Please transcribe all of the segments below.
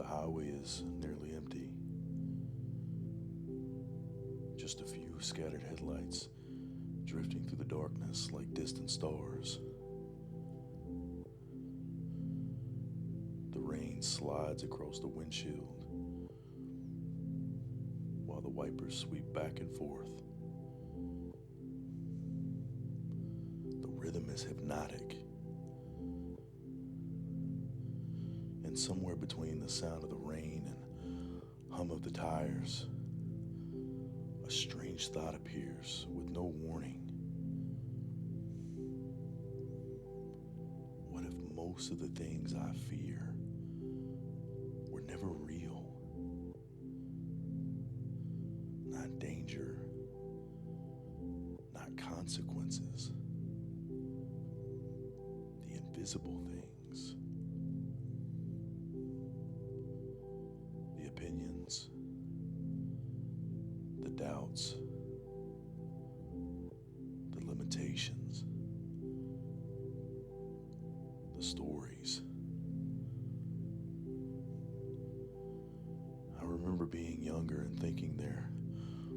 The highway is nearly empty. Just a few scattered headlights drifting through the darkness like distant stars. The rain slides across the windshield while the wipers sweep back and forth. The rhythm is hypnotic. And somewhere between the sound of the rain and hum of the tires, a strange thought appears with no warning. What if most of the things I fear were never real? Not danger, not consequences. The invisible things. The opinions. The doubts. The limitations. The stories. I remember being younger and thinking there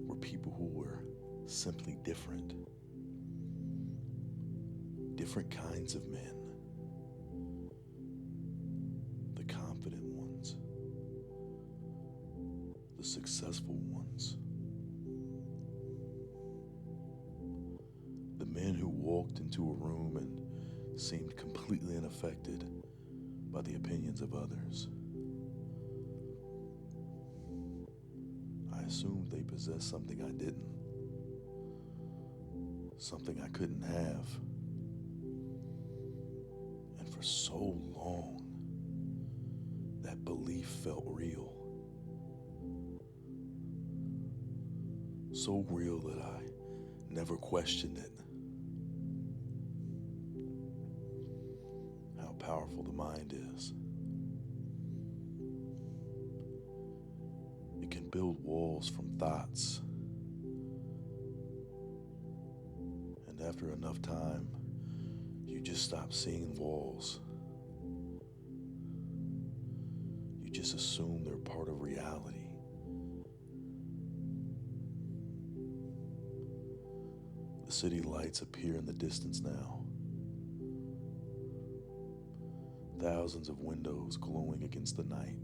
were people who were simply different. Different kinds of men. The confident ones. The successful ones. The men who walked into a room and seemed completely unaffected by the opinions of others. I assumed they possessed something I didn't. Something I couldn't have. And for so long, that belief felt real. So real that I never questioned it. How powerful the mind is. It can build walls from thoughts. And after enough time, you just stop seeing walls. You just assume they're part of reality. The city lights appear in the distance now. Thousands of windows glowing against the night.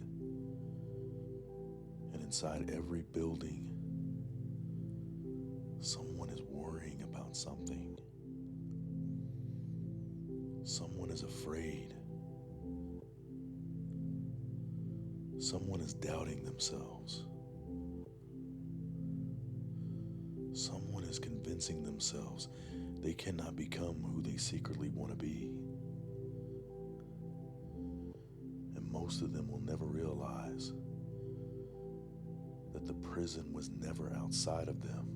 And inside every building, someone is worrying about something. Someone is afraid. Someone is doubting themselves. Someone is convincing themselves they cannot become who they secretly want to be. And most of them will never realize that the prison was never outside of them.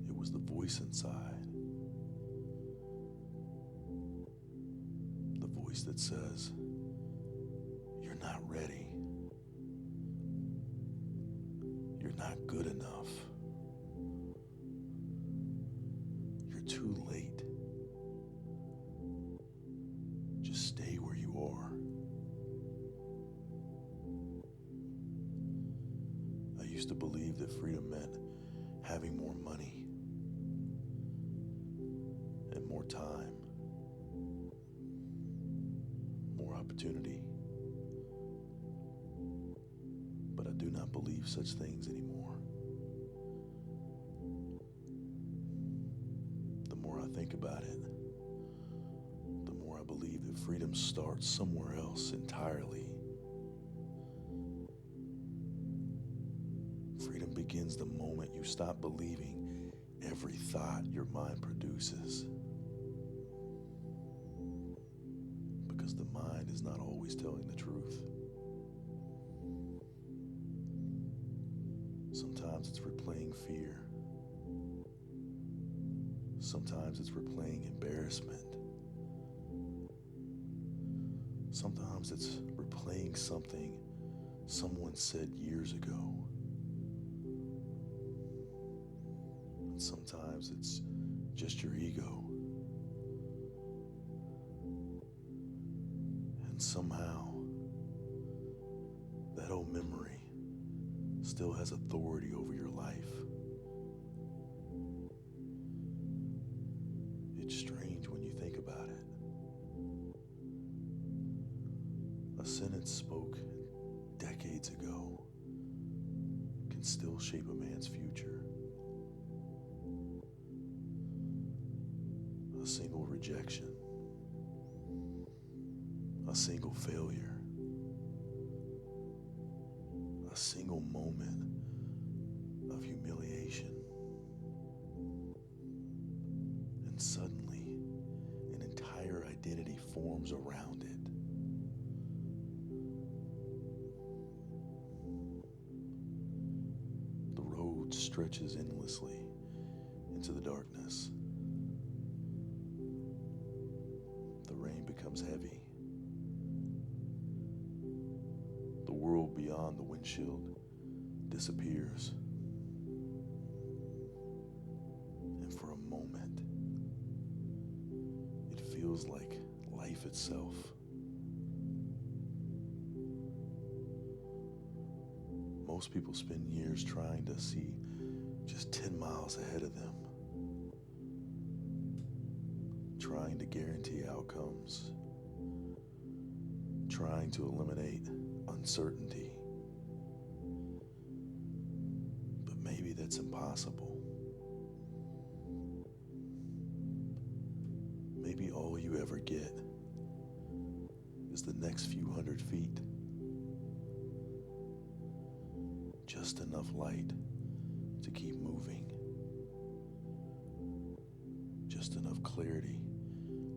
It was the voice inside. The voice that says, "You're not ready. You're not good enough. You're too late. Just stay where you are." I used to believe that freedom meant having more money and more time, more opportunity. But I do not believe such things anymore. The more I think about it, the more I believe that freedom starts somewhere else entirely. Freedom begins the moment you stop believing every thought your mind produces. Because the mind is not always telling the truth. Sometimes it's replaying fear. Sometimes it's replaying embarrassment. Sometimes it's replaying something someone said years ago. And sometimes it's just your ego. And somehow, that old memory still has authority over your life. It's strange when you think about it. A sentence spoke decades ago can still shape a man's future. A single rejection, a single failure, a single moment of humiliation, and suddenly an entire identity forms around it. The road stretches endlessly into the darkness. The rain becomes heavy. The world beyond the windshield disappears. And for a moment, it feels like life itself. Most people spend years trying to see just 10 miles ahead of them, trying to guarantee outcomes, trying to eliminate uncertainty. But maybe that's impossible. Maybe all you ever get is the next few hundred feet. Just enough light to keep moving. Just enough clarity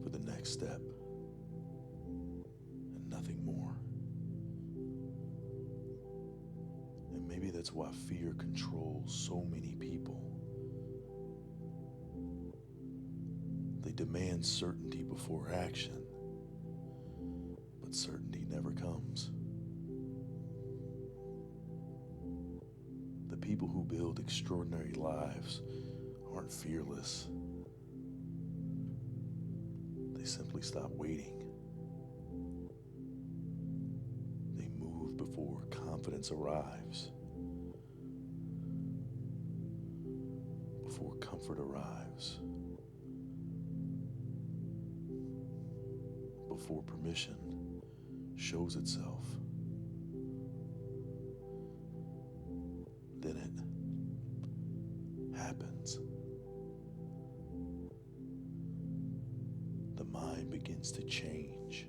for the next step. And nothing more. And maybe that's why fear controls so many people. They demand certainty before action, but certainty never comes. The people who build extraordinary lives aren't fearless. They simply stop waiting. They move before confidence arrives, before comfort arrives, before permission shows itself. Then it happens. The mind begins to change.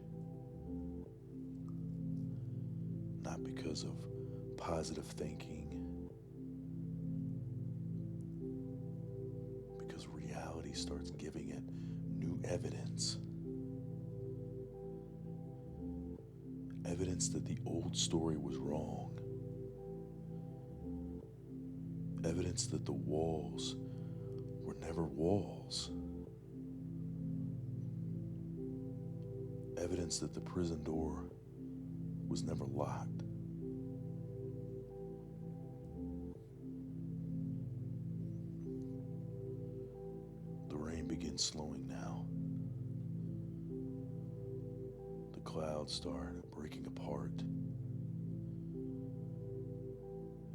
Not because of positive thinking, because reality starts giving it new evidence. Evidence that the old story was wrong. Evidence that the walls were never walls. Evidence that the prison door was never locked. The rain begins slowing now. The clouds start breaking apart.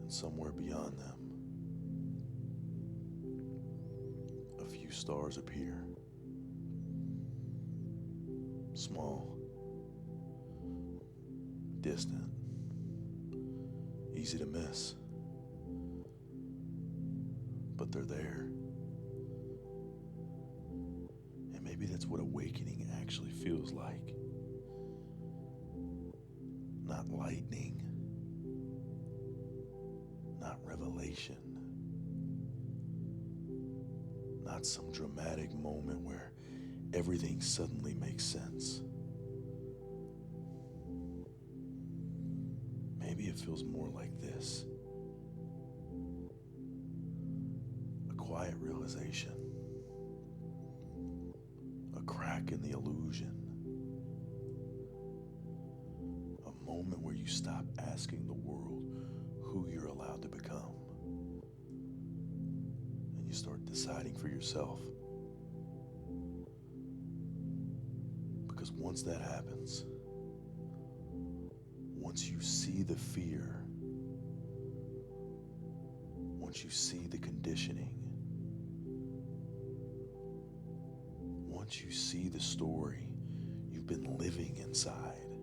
And somewhere beyond them, a few stars appear. Small, distant, easy to miss, but they're there. And maybe that's what awakening actually feels like. Not lightning, not revelation, not some dramatic moment where everything suddenly makes sense. Maybe it feels more like this. A quiet realization. A crack in the illusion. A moment where you stop asking the world who you're allowed to become. And you start deciding for yourself. Because once that happens, once you see the fear, once you see the conditioning, once you see the story you've been living inside,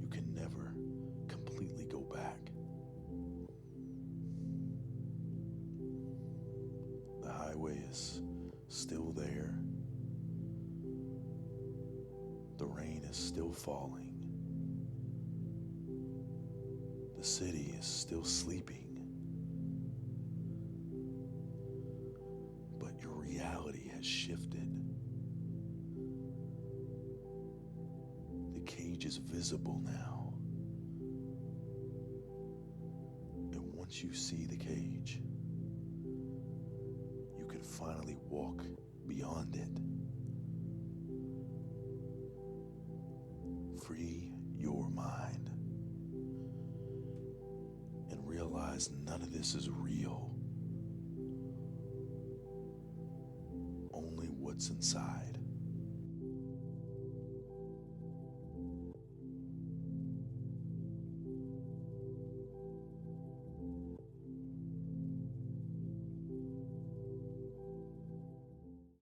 you can never completely go back. The highway is still there. The rain is still falling. The city is still sleeping. But your reality has shifted. The cage is visible now. And once you see the cage, you can finally walk beyond it. Free your mind and realize none of this is real. Only what's inside.